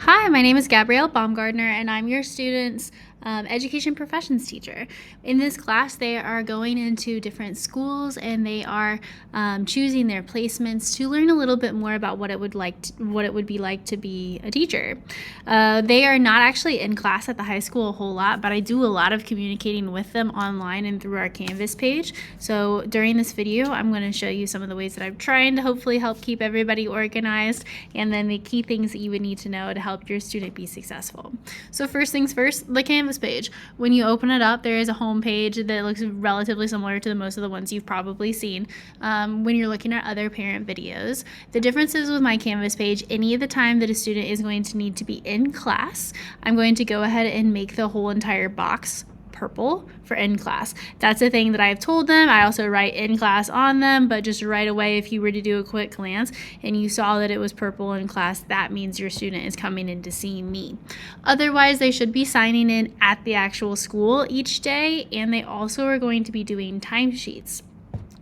Hi, my name is Gabrielle Baumgardner, and I'm your student's education professions teacher. In this class, they are going into different schools and they are choosing their placements to learn a little bit more about what it would be like to be a teacher. They are not actually in class at the high school a whole lot, but I do a lot of communicating with them online and through our Canvas page. So during this video, I'm going to show you some of the ways that I'm trying to hopefully help keep everybody organized, and then the key things that you would need to know to help your student be successful. So first things first, the Canvas page. When you open it up, there is a home page that looks relatively similar to most of the ones you've probably seen when you're looking at other parent videos. The difference is with my Canvas page, any of the time that a student is going to need to be in class, I'm going to go ahead and make the whole entire box purple for in class. That's a thing that I've told them. I also write in class on them, but just right away, if you were to do a quick glance and you saw that it was purple in class, that means your student is coming in to see me. Otherwise, they should be signing in at the actual school each day, and they also are going to be doing timesheets.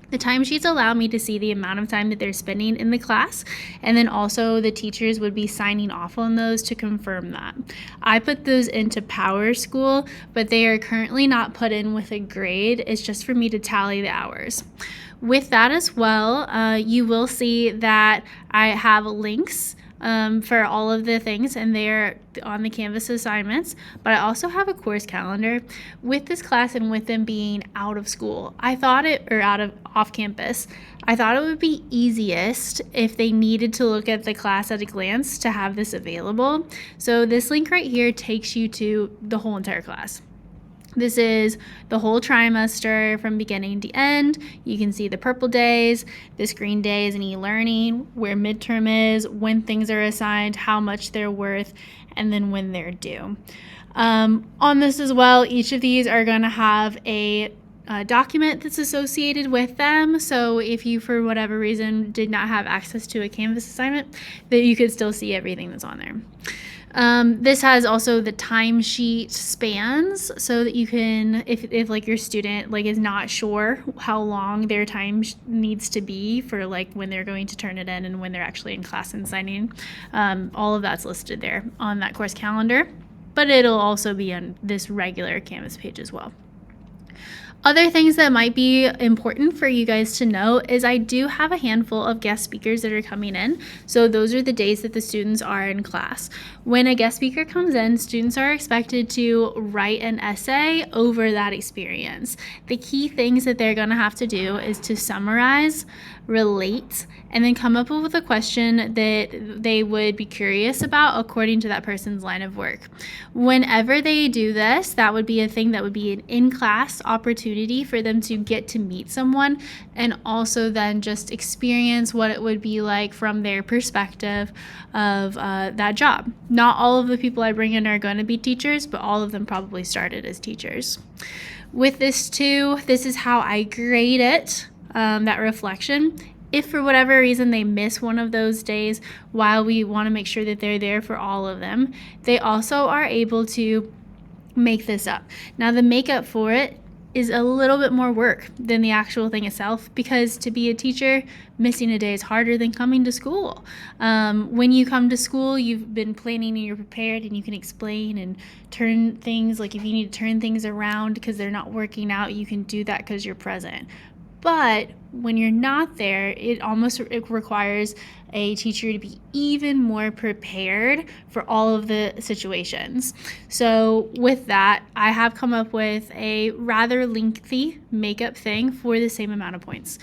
The timesheets allow me to see the amount of time that they're spending in the class, and then also the teachers would be signing off on those to confirm that. I put those into PowerSchool, but they are currently not put in with a grade. It's just for me to tally the hours. With that as well, you will see that I have links for all of the things, and they're on the Canvas assignments, but I also have a course calendar. With this class and with them being out of school, off campus, I thought it would be easiest if they needed to look at the class at a glance to have this available. So this link right here takes you to the whole entire class. This is the whole trimester from beginning to end. You can see the purple days, this green days in e-learning, where midterm is, when things are assigned, how much they're worth, and then when they're due. On this as well, each of these are going to have a document that's associated with them. So if you, for whatever reason, did not have access to a Canvas assignment, that you could still see everything that's on there. This has also the timesheet spans, so that you can, if like your student is not sure how long their time needs to be for when they're going to turn it in and when they're actually in class and signing, all of that's listed there on that course calendar, but it'll also be on this regular Canvas page as well. Other things that might be important for you guys to know is I do have a handful of guest speakers that are coming in. So those are the days that the students are in class. When a guest speaker comes in, students are expected to write an essay over that experience. The key things that they're going to have to do is to summarize, relate, and then come up with a question that they would be curious about according to that person's line of work. Whenever they do this, that would be a thing that would be an in-class opportunity for them to get to meet someone and also then just experience what it would be like from their perspective of that job. Not all of the people I bring in are going to be teachers, but all of them probably started as teachers. With this too, this is how I grade it. That reflection. If for whatever reason they miss one of those days, while we want to make sure that they're there for all of them, they also are able to make this up. Now the makeup for it is a little bit more work than the actual thing itself, because to be a teacher, missing a day is harder than coming to school. When you come to school, you've been planning and you're prepared and you can explain and turn things, if you need to turn things around because they're not working out, you can do that because you're present. But when you're not there, it requires a teacher to be even more prepared for all of the situations. So with that, I have come up with a rather lengthy makeup thing for the same amount of points.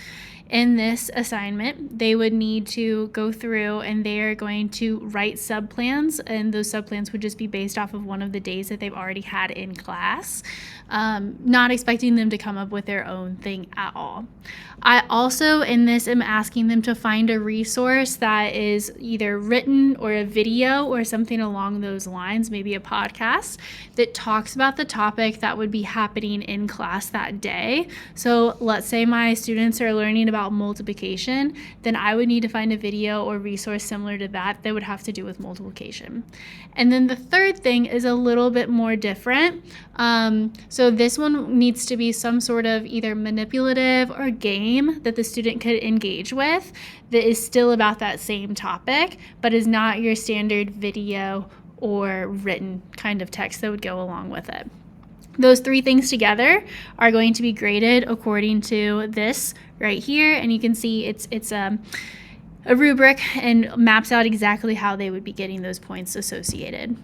In this assignment, they would need to go through and they are going to write subplans, and those subplans would just be based off of one of the days that they've already had in class, not expecting them to come up with their own thing at all. I also, in this, am asking them to find a resource that is either written or a video or something along those lines, maybe a podcast, that talks about the topic that would be happening in class that day. So let's say my students are learning about multiplication, then I would need to find a video or resource similar to that would have to do with multiplication. And then the third thing is a little bit more different. So this one needs to be some sort of either manipulative or game that the student could engage with that is still about that same topic, but is not your standard video or written kind of text that would go along with it. Those three things together are going to be graded according to this right here, and you can see it's a rubric and maps out exactly how they would be getting those points associated.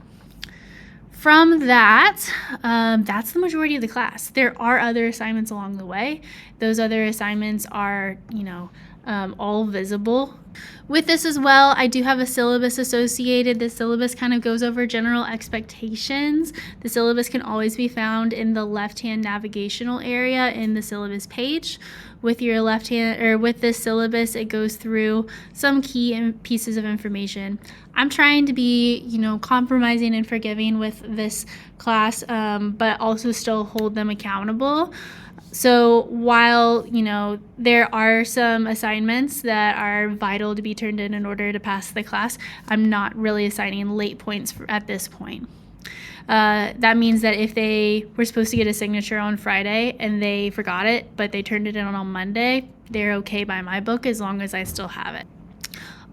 From that, that's the majority of the class. There are other assignments along the way. Those other assignments are, all visible. With this as well, I do have a syllabus associated. The syllabus kind of goes over general expectations. The syllabus can always be found in the left-hand navigational area in the syllabus page. With your left hand, or with this syllabus, it goes through some key pieces of information. I'm trying to be, compromising and forgiving with this class, but also still hold them accountable. So while, there are some assignments that are vital to be turned in order to pass the class, I'm not really assigning late points at this point. That means that if they were supposed to get a signature on Friday and they forgot it, but they turned it in on Monday, they're okay by my book as long as I still have it.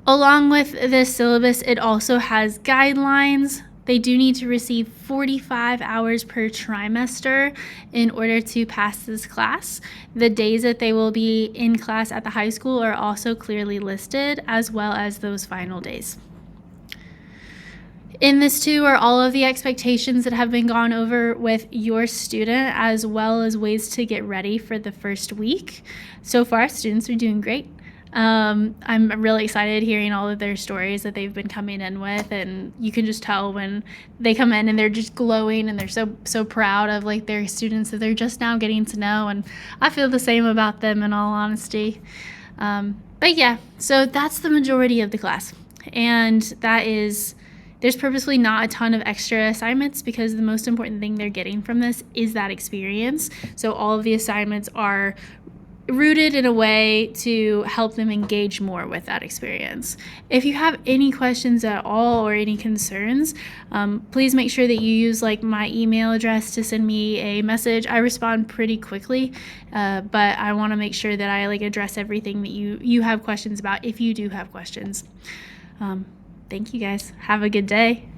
Along with this syllabus, it also has guidelines. They do need to receive 45 hours per trimester in order to pass this class. The days that they will be in class at the high school are also clearly listed, as well as those final days. In this too are all of the expectations that have been gone over with your student, as well as ways to get ready for the first week. So far, students are doing great. I'm really excited hearing all of their stories that they've been coming in with, and you can just tell when they come in and they're just glowing and they're so proud of their students that they're just now getting to know, and I feel the same about them in all honesty. But yeah, so that's the majority of the class, and there's purposely not a ton of extra assignments because the most important thing they're getting from this is that experience. So all of the assignments are rooted in a way to help them engage more with that experience. If you have any questions at all or any concerns, please make sure that you use my email address to send me a message. I respond pretty quickly, but I want to make sure that I address everything that you have questions about if you do have questions. Thank you guys. Have a good day.